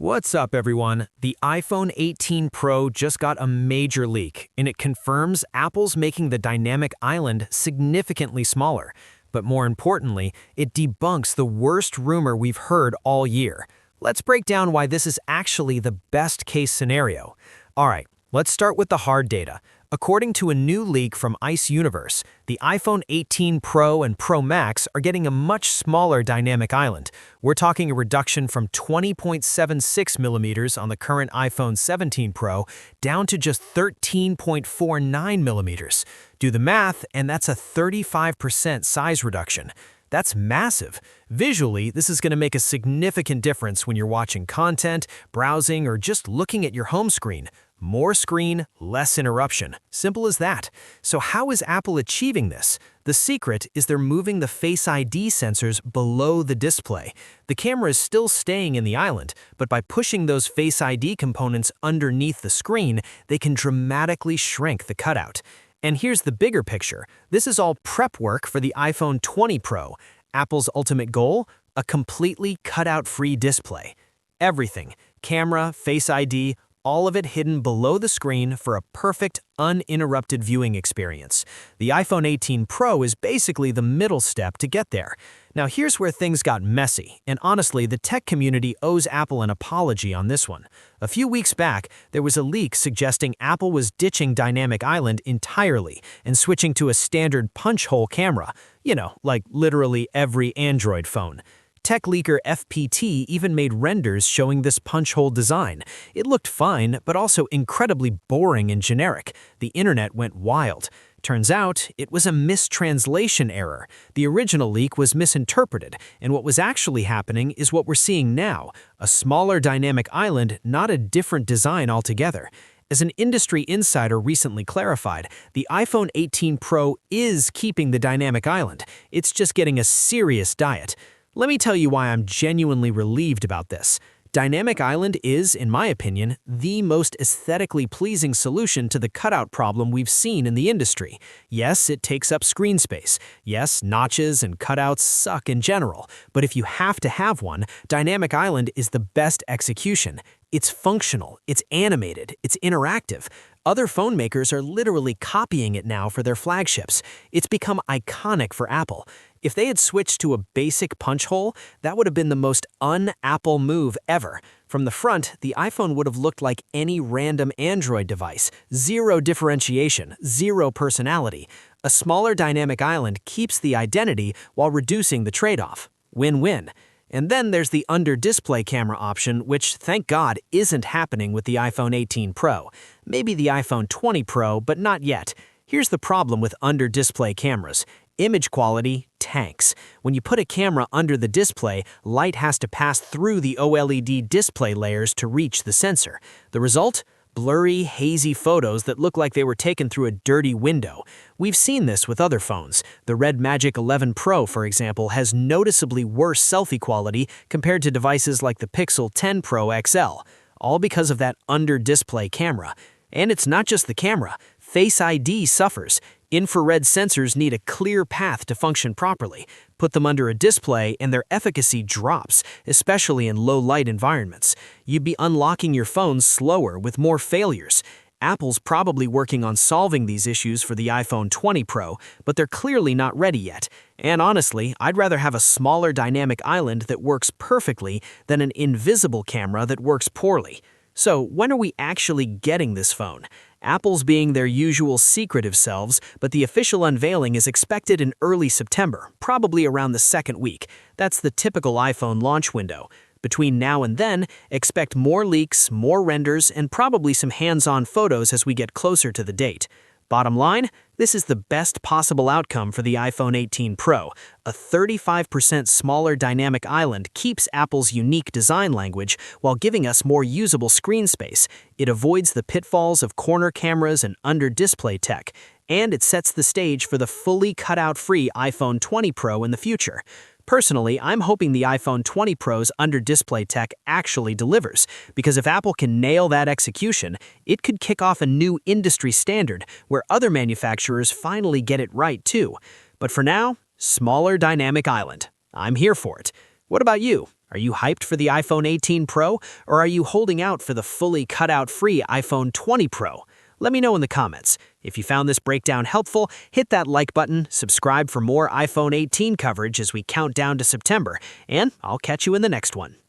What's up, everyone? The iPhone 18 Pro just got a major leak, and it confirms Apple's making the dynamic island significantly smaller. But more importantly, it debunks the worst rumor we've heard all year. Let's break down why this is actually the best-case scenario. Alright, let's start with the hard data. According to a new leak from Ice Universe, the iPhone 18 Pro and Pro Max are getting a much smaller dynamic island. We're talking a reduction from 20.76 millimeters on the current iPhone 17 Pro down to just 13.49 millimeters. Do the math, and that's a 35% size reduction. That's massive. Visually, this is going to make a significant difference when you're watching content, browsing, or just looking at your home screen. More screen, less interruption. Simple as that. So how is Apple achieving this? The secret is they're moving the Face ID sensors below the display. The camera is still staying in the island, but by pushing those Face ID components underneath the screen, they can dramatically shrink the cutout. And here's the bigger picture. This is all prep work for the iPhone 20 Pro. Apple's ultimate goal? A completely cutout-free display. Everything, camera, Face ID, all of it hidden below the screen for a perfect, uninterrupted viewing experience. The iPhone 18 Pro is basically the middle step to get there. Now here's where things got messy, and honestly, the tech community owes Apple an apology on this one. A few weeks back, there was a leak suggesting Apple was ditching Dynamic Island entirely and switching to a standard punch-hole camera. You know, like literally every Android phone. Tech leaker FPT even made renders showing this punch-hole design. It looked fine, but also incredibly boring and generic. The internet went wild. Turns out, it was a mistranslation error. The original leak was misinterpreted, and what was actually happening is what we're seeing now, a smaller dynamic island, not a different design altogether. As an industry insider recently clarified, the iPhone 18 Pro is keeping the dynamic island. It's just getting a serious diet. Let me tell you why I'm genuinely relieved about this. Dynamic Island is, in my opinion, the most aesthetically pleasing solution to the cutout problem we've seen in the industry. Yes, it takes up screen space. Yes, notches and cutouts suck in general. But if you have to have one, Dynamic Island is the best execution. It's functional, it's animated, it's interactive. Other phone makers are literally copying it now for their flagships. It's become iconic for Apple. If they had switched to a basic punch hole, that would have been the most un-Apple move ever. From the front, the iPhone would have looked like any random Android device. Zero differentiation, zero personality. A smaller dynamic island keeps the identity while reducing the trade-off. Win-win. And then there's the under-display camera option, which, thank God, isn't happening with the iPhone 18 Pro. Maybe the iPhone 20 Pro, but not yet. Here's the problem with under-display cameras. Image quality tanks. When you put a camera under the display, light has to pass through the OLED display layers to reach the sensor. The result? Blurry, hazy photos that look like they were taken through a dirty window. We've seen this with other phones. The Red Magic 11 Pro, for example, has noticeably worse selfie quality compared to devices like the Pixel 10 Pro XL, all because of that under-display camera. And it's not just the camera. Face ID suffers. Infrared sensors need a clear path to function properly. Put them under a display and their efficacy drops, especially in low-light environments. You'd be unlocking your phone slower with more failures. Apple's probably working on solving these issues for the iPhone 20 Pro, but they're clearly not ready yet. And honestly, I'd rather have a smaller dynamic island that works perfectly than an invisible camera that works poorly. So when are we actually getting this phone? Apple's being their usual secretive selves, but the official unveiling is expected in early September, probably around the second week. That's the typical iPhone launch window. Between now and then, expect more leaks, more renders, and probably some hands-on photos as we get closer to the date. Bottom line, this is the best possible outcome for the iPhone 18 Pro. A 35% smaller dynamic island keeps Apple's unique design language while giving us more usable screen space. It avoids the pitfalls of corner cameras and under-display tech, and it sets the stage for the fully cutout-free iPhone 20 Pro in the future. Personally, I'm hoping the iPhone 20 Pro's under-display tech actually delivers, because if Apple can nail that execution, it could kick off a new industry standard where other manufacturers finally get it right too. But for now, smaller dynamic island. I'm here for it. What about you? Are you hyped for the iPhone 18 Pro, or are you holding out for the fully cutout-free iPhone 20 Pro? Let me know in the comments. If you found this breakdown helpful, hit that like button, subscribe for more iPhone 18 coverage as we count down to September, and I'll catch you in the next one.